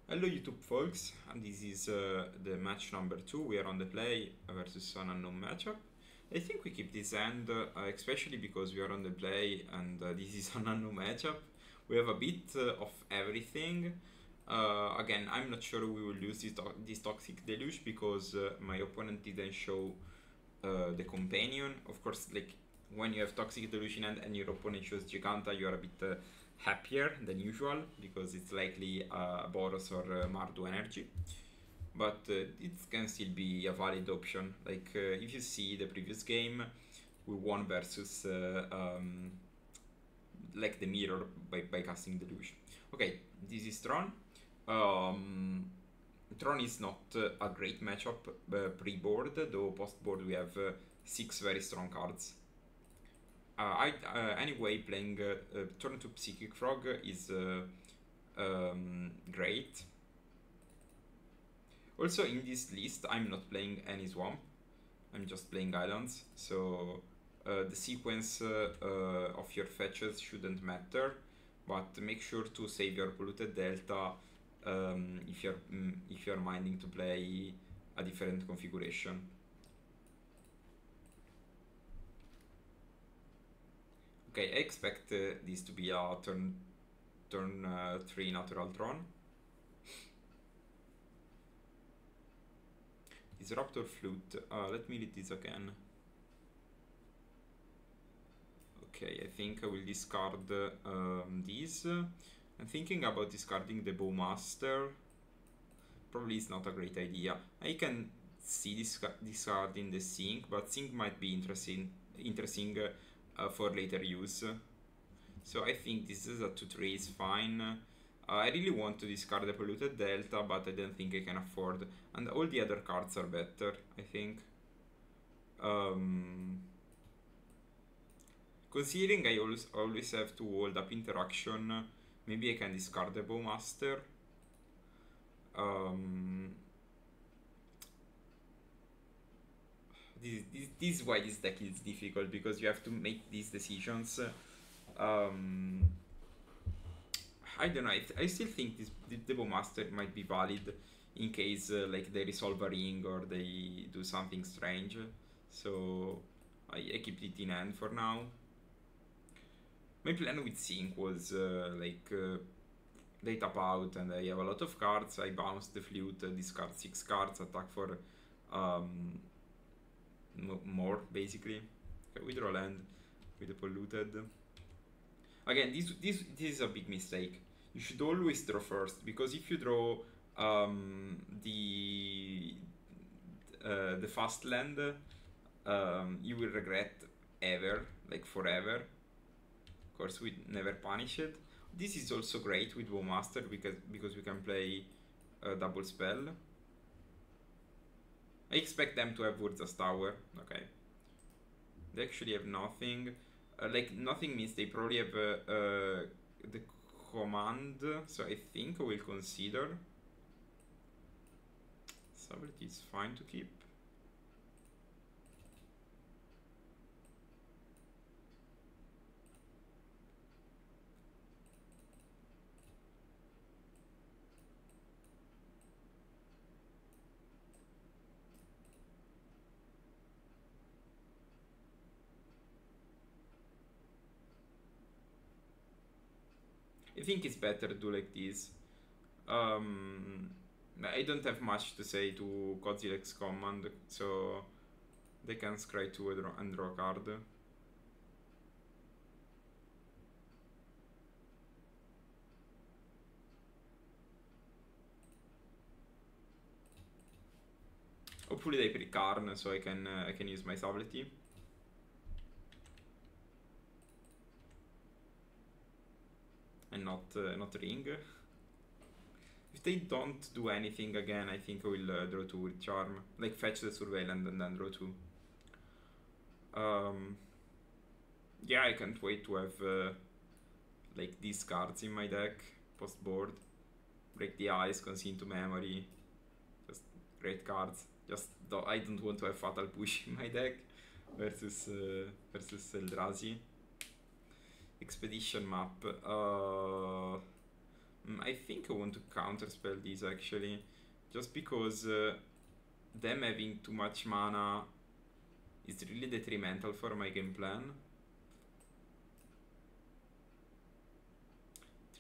Hello YouTube folks, and this is the match number 2. We are on the play versus an unknown matchup. I think we keep this end, especially because we are on the play and this is an unknown matchup. We have a bit of everything. Again, I'm not sure we will use this Toxic Deluge because my opponent didn't show the companion. Of course, like when you have Toxic Delusion and your opponent shows Giganta, you are a bit happier than usual because it's likely Boros or Mardu energy. But it can still be a valid option. Like if you see the previous game, we won versus like the mirror by casting Deluge. Okay, this is Tron. Tron is not a great matchup pre-board, though post-board we have 6 very strong cards. Anyway, playing turn to Psychic Frog is great. Also, in this list, I'm not playing any Swamp. I'm just playing Islands, so the sequence of your fetches shouldn't matter, but make sure to save your Polluted Delta if you're minding to play a different configuration. Okay, I expect this to be a turn 3 natural Tron. Disruptor Flute. Let me read this again. Okay, I think I will discard these. I'm thinking about discarding the Bowmaster. Probably it's not a great idea. I can see discarding the Sink, but Sink might be interesting for later use. So I think this is a 2-3 is fine. I really want to discard the Polluted Delta, but I don't think I can afford. And all the other cards are better, I think. Considering I always have to hold up interaction, maybe I can discard the Bowmaster. This is why this deck is difficult, because you have to make these decisions. I don't know, I still think the Bowmaster might be valid in case like they resolve a ring or they do something strange. So I keep it in hand for now. My plan with Sync was they tap out and I have a lot of cards. I bounce the Flute, discard 6 cards, attack for more basically. Okay, we draw land with the Polluted. Again, this is a big mistake. You should always draw first, because if you draw the fast land, you will regret like forever. Of course, we never punish it. This is also great with Bowmaster because we can play a double spell. I expect them to have Wurza's Tower. Okay. They actually have nothing. Like, nothing means they probably have the command, so I think I will consider. Stability is fine to keep. I think it's better to do like this. I don't have much to say to Kozilek's command, so they can scry 2 and draw a card. Hopefully they pick Karn, so I can use my Stability. And not Ring. If they don't do anything again, I think I will draw 2 with Charm. Like, fetch the Surveillant and then draw 2. Yeah, I can't wait to have like these cards in my deck post board. Break the Ice, Consign to Memory. Just great cards. Just I don't want to have Fatal Push in my deck versus Eldrazi. Expedition map. I think I want to counterspell these actually, just because them having too much mana is really detrimental for my game plan.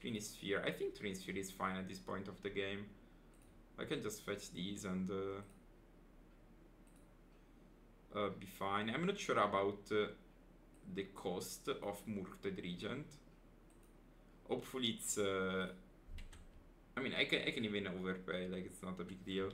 Trinisphere. I think Trinisphere is fine at this point of the game. I can just fetch these and be fine. I'm not sure about the cost of Murked Regent. Hopefully it's... I mean, I can even overpay, like it's not a big deal.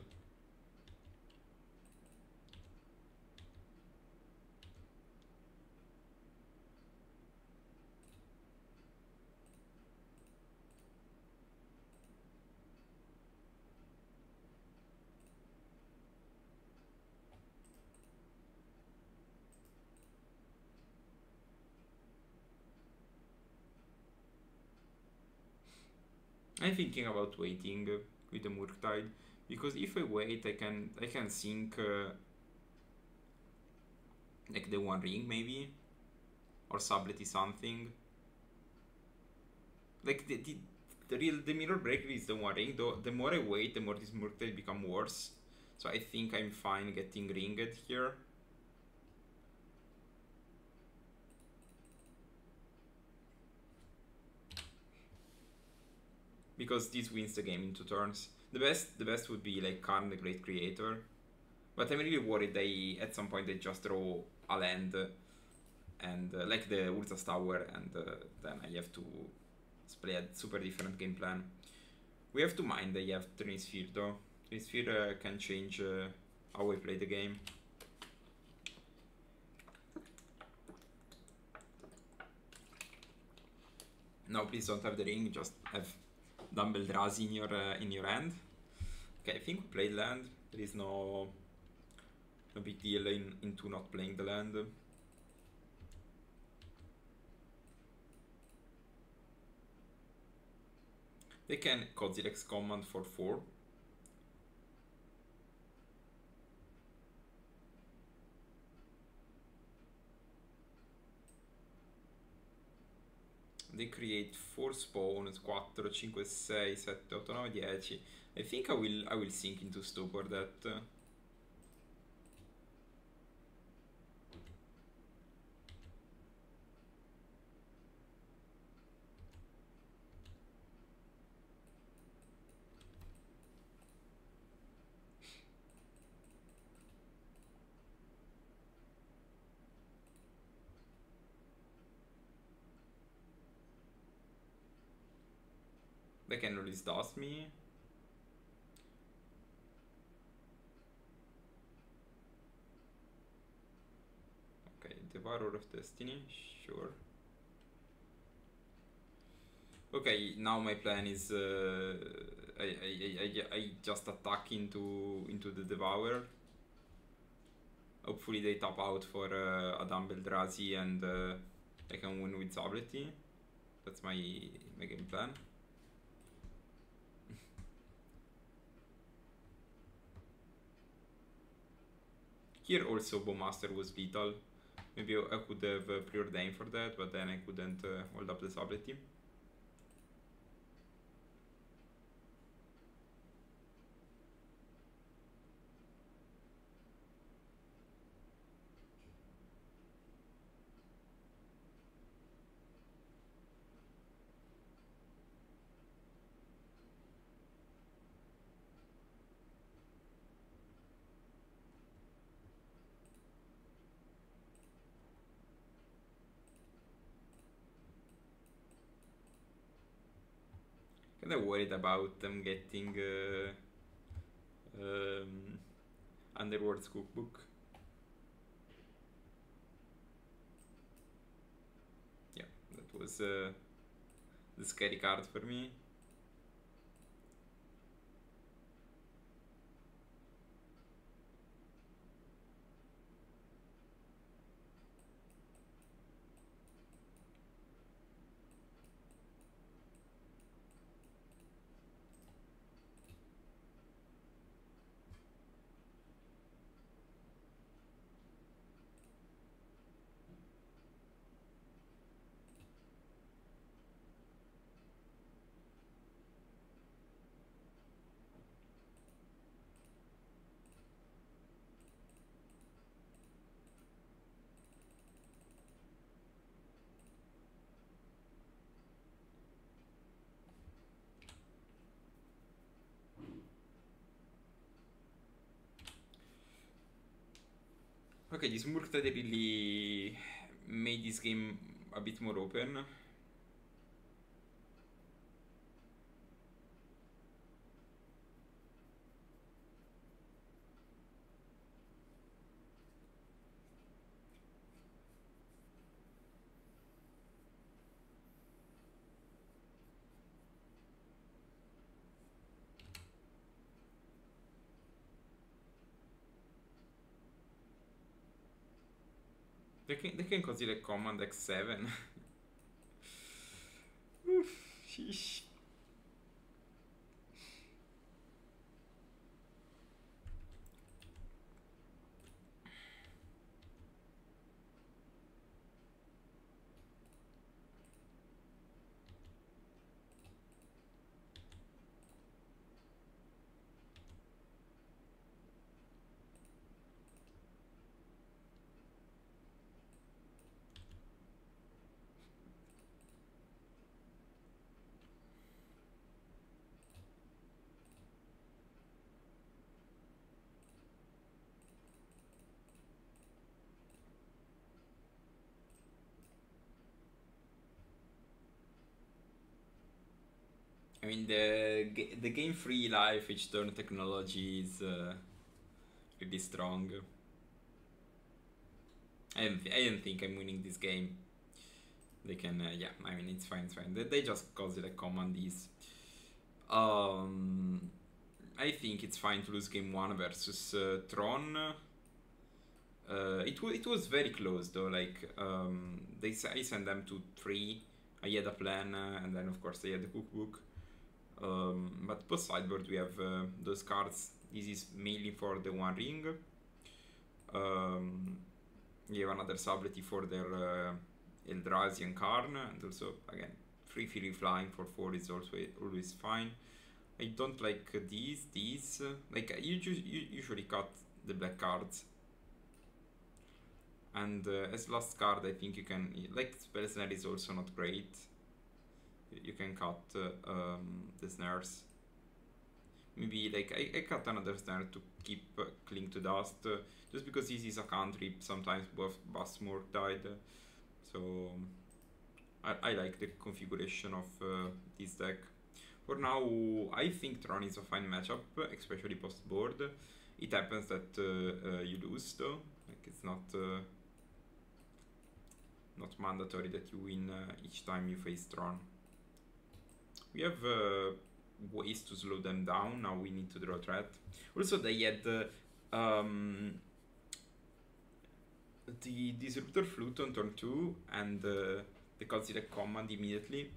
I'm thinking about waiting with the Murktide, because if I wait, I can sink like the One Ring maybe, or sublety something. Like the Mirror Breaker is the One Ring. Though the more I wait, the more this Murktide become worse. So I think I'm fine getting ringed here. Because this wins the game in 2 turns. The best would be like Karn the Great Creator. But I'm really worried at some point they just draw a land and like the Urza's Tower, and then I have to play a super different game plan. We have to mind they have Trinisphere though. Trinisphere can change how I play the game. No, please don't have the ring, just have Dumb Eldrazi in your hand. Okay, I think we played land. There is no big deal into not playing the land. They can Kozilek's command for 4. They create 4 spawns, 4, 5, 6, 7, 8, 9, 10. I think I will sink into stupor that. They can release Dust me. Okay, Devourer of Destiny, sure. Okay, now my plan is I just attack into the Devourer. Hopefully they tap out for a Dumb Eldrazi and I can win with Sublety. That's my game plan. Here also Bowmaster was lethal. Maybe I could have preordained for that, but then I couldn't hold up the Sublety. Kinda worried about them getting Underworld's Cookbook. Yeah, that was the scary card for me. Okay, this Murktide really made this game a bit more open. They can consider command X7. Oof, sheesh. I mean, the game free life each turn technology is really strong. I don't think I'm winning this game. They can, yeah, I mean, it's fine, it's fine. They just cause it a command is. Um, I think it's fine to lose game 1 versus Tron. It was very close though. Like I sent them to 3. I had a plan, and then of course I had the cookbook. But post sideboard we have those cards. This is mainly for the One Ring. You have another ability for their Eldrazi and Karn, and also again 3 flying for 4 is also always fine. I don't like these. Like you usually cut the black cards. And as last card, I think you can, like, Spell Snare is also not great. You can cut the snares. Maybe, like, I cut another snare to keep Cling to Dust, just because this is a cantrip, sometimes both Bust Murktide. So, I like the configuration of this deck. For now, I think Tron is a fine matchup, especially post board. It happens that you lose though, like it's not mandatory that you win each time you face Tron. We have ways to slow them down. Now we need to draw threat. Also, they had the Disruptor Flute on turn 2 and the Kozilek Command immediately.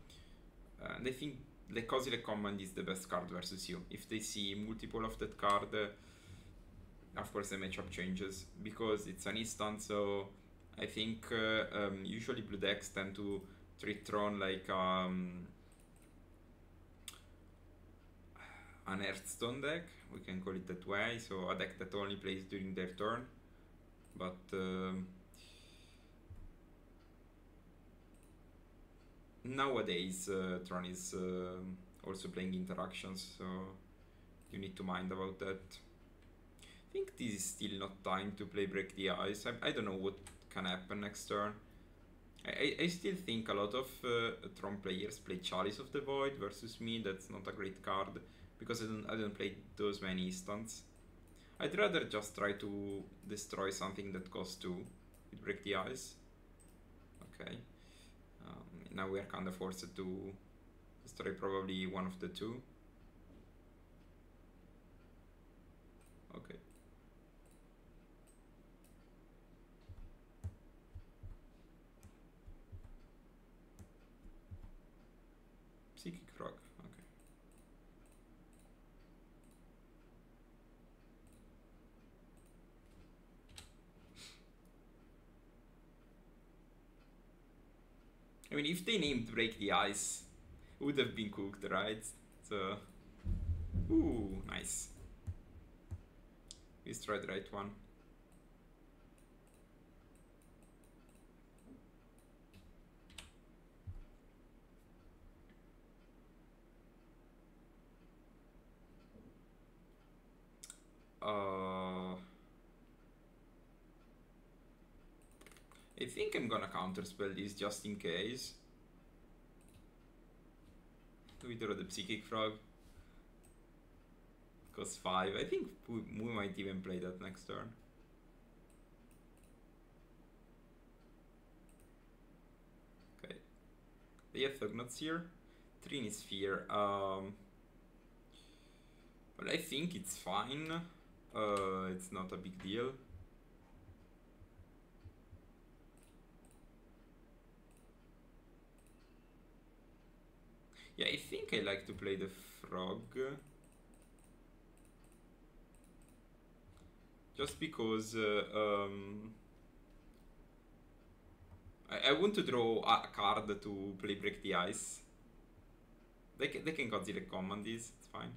And I think the Kozilek Command is the best card versus you. If they see multiple of that card, of course the matchup changes because it's an instant. So I think usually blue decks tend to treat Tron like an Hearthstone deck, we can call it that way. So a deck that only plays during their turn. But nowadays Tron is also playing interactions, so you need to mind about that. I think this is still not time to play Break the Ice. I don't know what can happen next turn. I still think a lot of Tron players play Chalice of the Void versus me. That's not a great card because I don't play those many instants. I'd rather just try to destroy something that costs 2 with Break the Ice. Okay. Now we are kind of forced to destroy probably one of the 2. Okay. Psychic Frog. Okay. I mean, if they named Break the Ice, it would have been cooked, right? So, ooh, nice. We destroyed the right one. I'm gonna counterspell this just in case. Do we draw the Psychic Frog? Cost 5. I think we might even play that next turn. Okay. They have Thugnot's here. Trini Sphere. Well, I think it's fine. It's not a big deal. Yeah, I think I like to play the frog. Just because I want to draw a card to play Break the Ice. They can Godzilla command this, it's fine.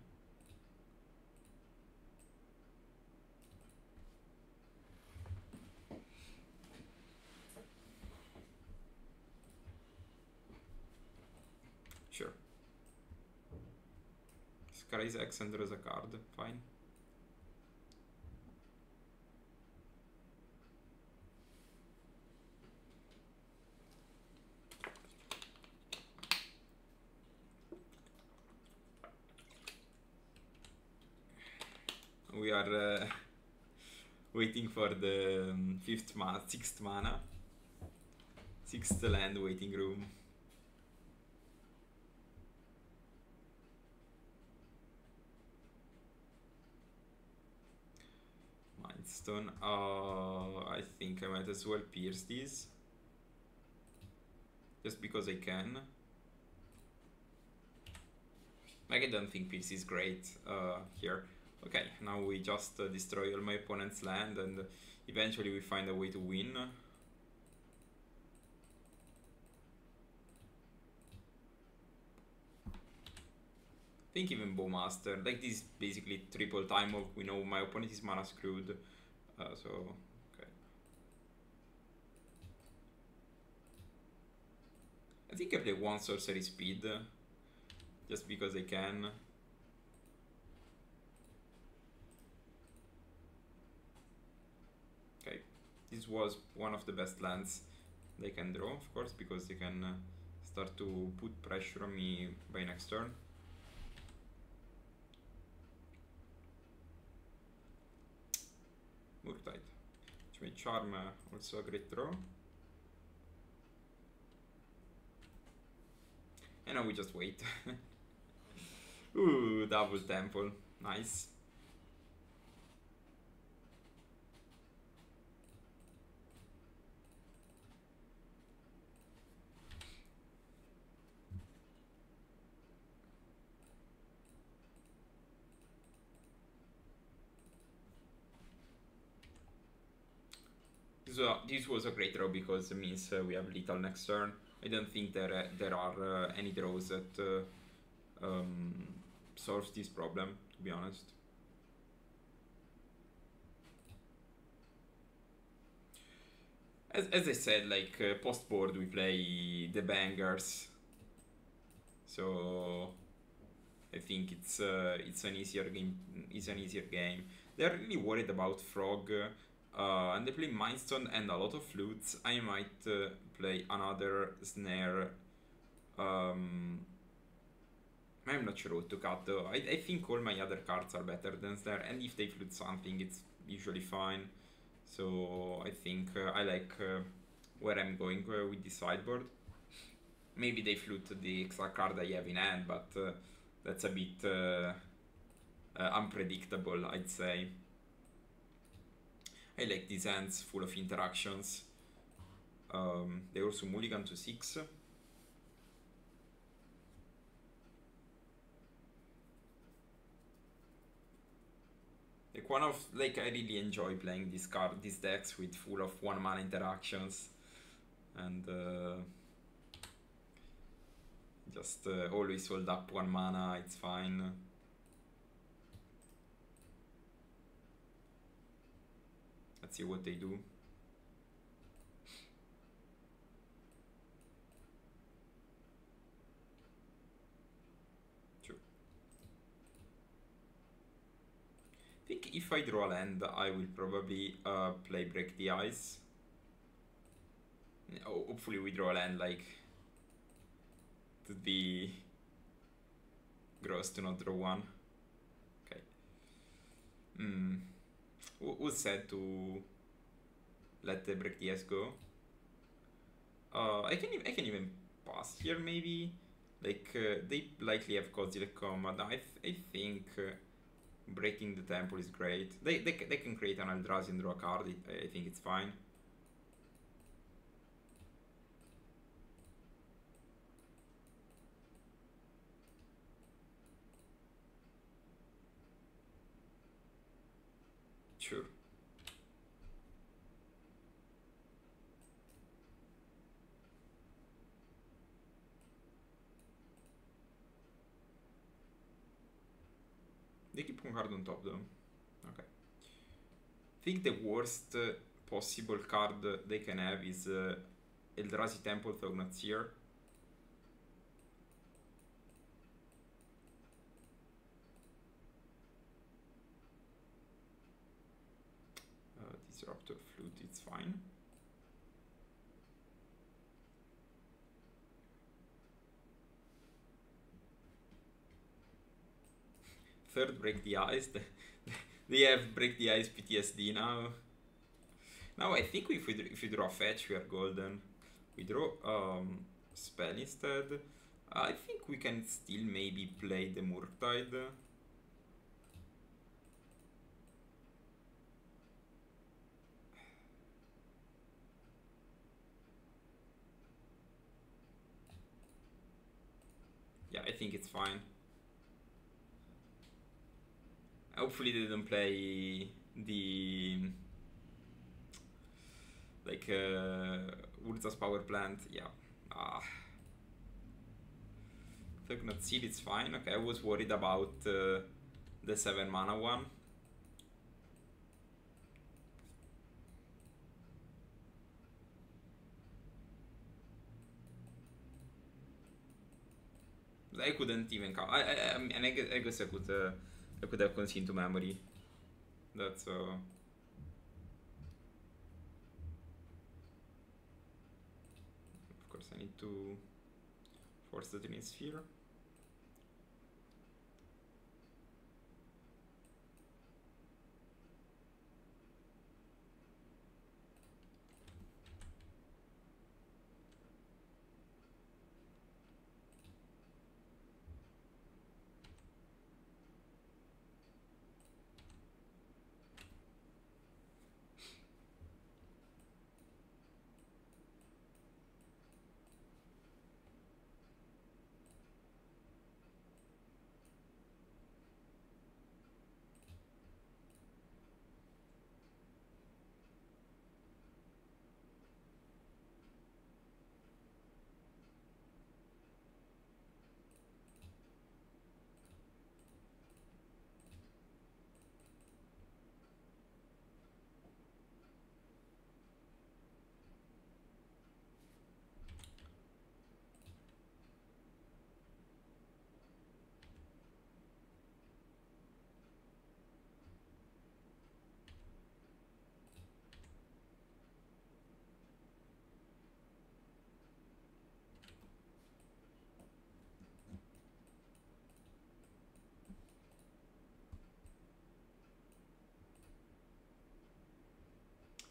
Sure. Sky's X and draws a card, fine. We are waiting for the sixth mana. Sixth land waiting room. Mindstone. I think I might as well pierce these. Just because I can. Like, I don't think pierce is great here. Okay, now we just destroy all my opponent's land and eventually we find a way to win. I think even Bowmaster, like this is basically triple time of, we know my opponent is mana screwed, so okay. I think I play one sorcery speed, just because I can. Okay, this was one of the best lands they can draw, of course, because they can start to put pressure on me by next turn. Murktide, which made Charm also a great draw. And now we just wait. Ooh, double temple, nice. This was a great draw because it means we have lethal next turn. I don't think there are any draws that solves this problem, to be honest. As I said, like post board we play the bangers, so I think it's an easier game. It's an easier game. They're really worried about Frog. And they play Mindstone and a lot of flutes. I might play another snare. I'm not sure what to cut though. I think all my other cards are better than snare, and if they flute something, it's usually fine. So I think I like where I'm going with the sideboard. Maybe they flute the extra card I have in hand, but that's a bit unpredictable, I'd say. I like these hands full of interactions. They also mulligan to 6. Like I really enjoy playing these decks with full of 1 mana interactions, and just always hold up 1 mana. It's fine. Let's see what they do. True. I think if I draw a land, I will probably play Break the Ice. Hopefully we draw a land like... It would be gross to not draw one. Okay. Who's said to let the break the ice go? I can even pass here maybe. Like they likely have Godzilla Command. I think breaking the temple is great. They can create an Eldrazi and draw a card. I think it's fine. Sure. They keep one card on top though. Okay. I think the worst possible card they can have is Eldrazi Temple Thaugnazir. Disruptor Flute, it's fine. Third, break the ice. They have break the ice PTSD now. Now I think if we draw fetch, we are golden. We draw spell instead. I think we can still maybe play the Murktide. Yeah, I think it's fine. Hopefully they don't play the like Urza's power plant. Yeah. Thaugnazir, it's fine. Okay, I was worried about the 7 mana one. I couldn't even count. And I guess I could have consigned to memory. That's of course I need to force the Trinity Sphere.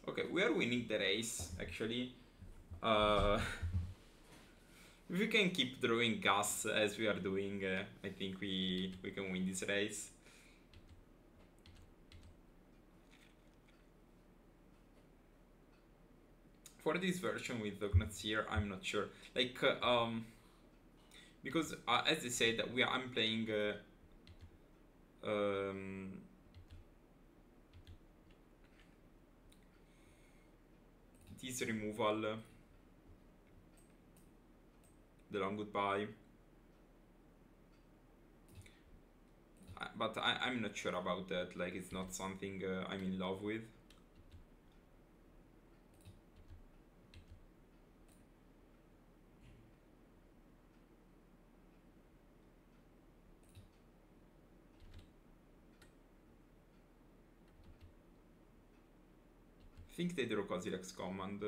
Okay, we are winning the race actually. If we can keep drawing gas as we are doing, I think we can win this race. For this version with Thaugnazir, I'm not sure. Like, because as I said, I'm playing this removal, the long goodbye. But I'm not sure about that. Like, it's not something I'm in love with. I think they draw Kozilek's command.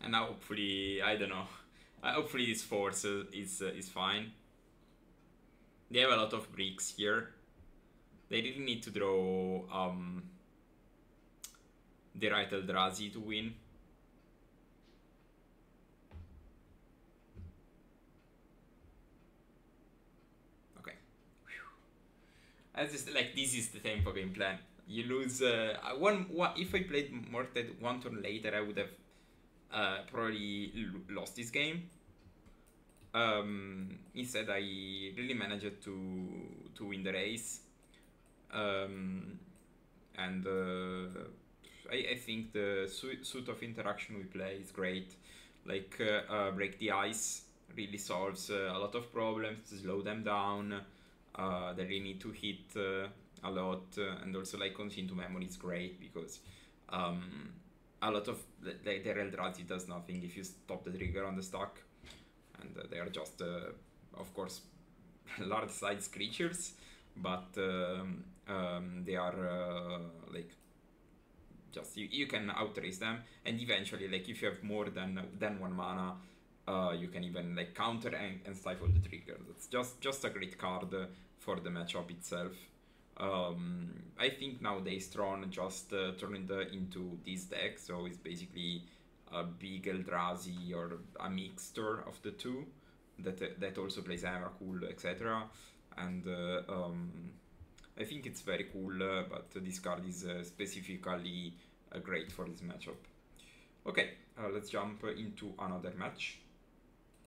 And now hopefully, I don't know. Hopefully this force is fine. They have a lot of bricks here. They really need to draw the right Eldrazi to win. Okay. I just like this is the tempo game plan. You lose one. If I played Morted one turn later, I would have probably lost this game. Instead, I really managed to win the race, and I think the suit of interaction we play is great. Like break the ice really solves a lot of problems, slow them down. They really need to hit a lot, and also like Consign to Memory is great because a lot of their Eldrazi does nothing if you stop the trigger on the stack, and they are just of course large size creatures, but they are like just you can outrace them, and eventually like if you have more than one mana, you can even like counter and stifle the trigger. That's just a great card for the matchup itself. I think nowadays Tron just turned into this deck, so it's basically a big Eldrazi or a mixture of the two that also plays Emrakul, etc. And I think it's very cool, but this card is specifically great for this matchup. Okay, let's jump into another match.